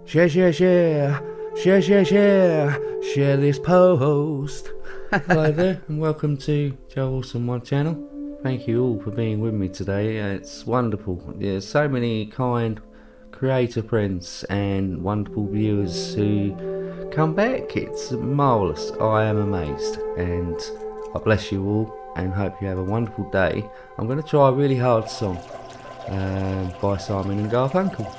Share this post. Hello there, and welcome to Joe Wilson One Channel. Thank you all for being with me today. It's wonderful. There's so many kind creator friends and wonderful viewers who come back. It's marvellous. I am amazed, and I bless you all and hope you have a wonderful day. I'm going to try a really hard song by Simon and Garfunkel.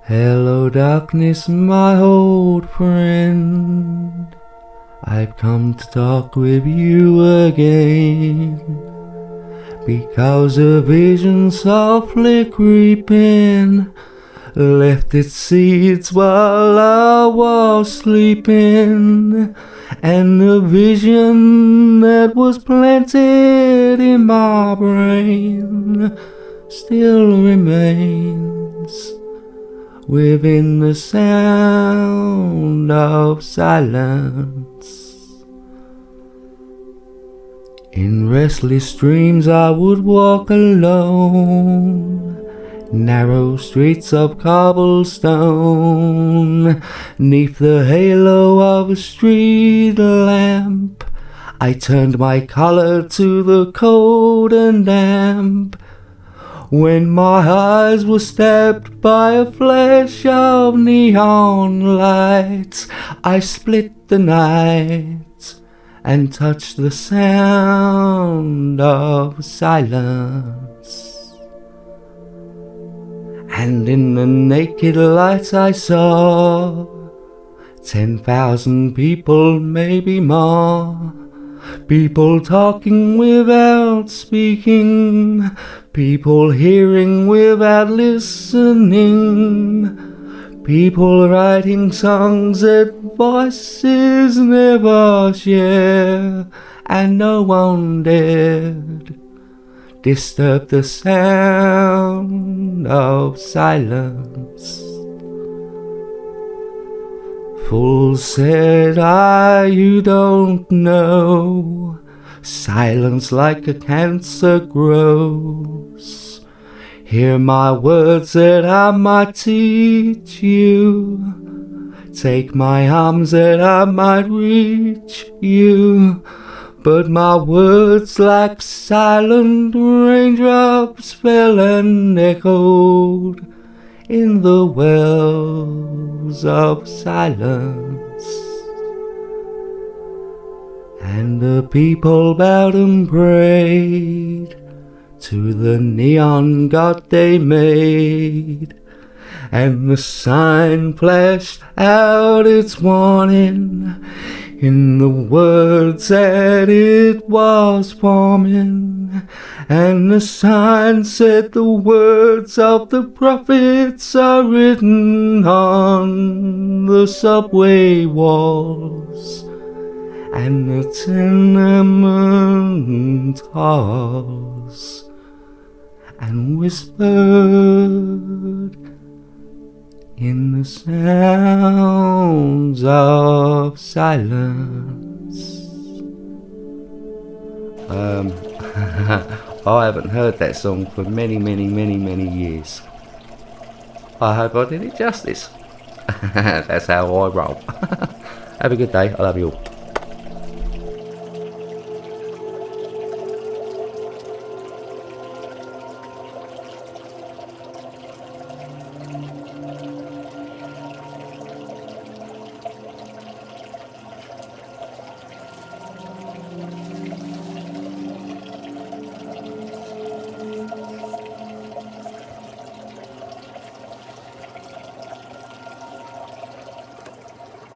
Hello darkness, my old friend. I've come to talk with you again, because a vision softly creeping left its seeds while I was sleeping, and the vision that was planted in my brain still remains within the sound of silence. In restless dreams I would walk alone, narrow streets of cobblestone, 'neath the halo of a street lamp. I turned my collar to the cold and damp, when my eyes were stabbed by a flash of neon lights. I split the night and touched the sound of silence, and in the naked light I saw 10,000 people, maybe more. People talking without speaking, people hearing without listening, people writing songs that voices never share, and no one dared disturb the sound of silence. Fools said you don't know, silence like a cancer grows. Hear my words that I might teach you, take my arms that I might reach you. But my words like silent raindrops fell and echoed in the wells of silence, and the people bowed and prayed to the neon god they made, and the sign flashed out its warning in the words that it was forming, and the sign said the words of the prophets are written on the subway walls and the tenement halls, and whispered in the sounds of silence. I haven't heard that song for many years. I hope I did it justice. That's how I roll. Have a good day. I love you all.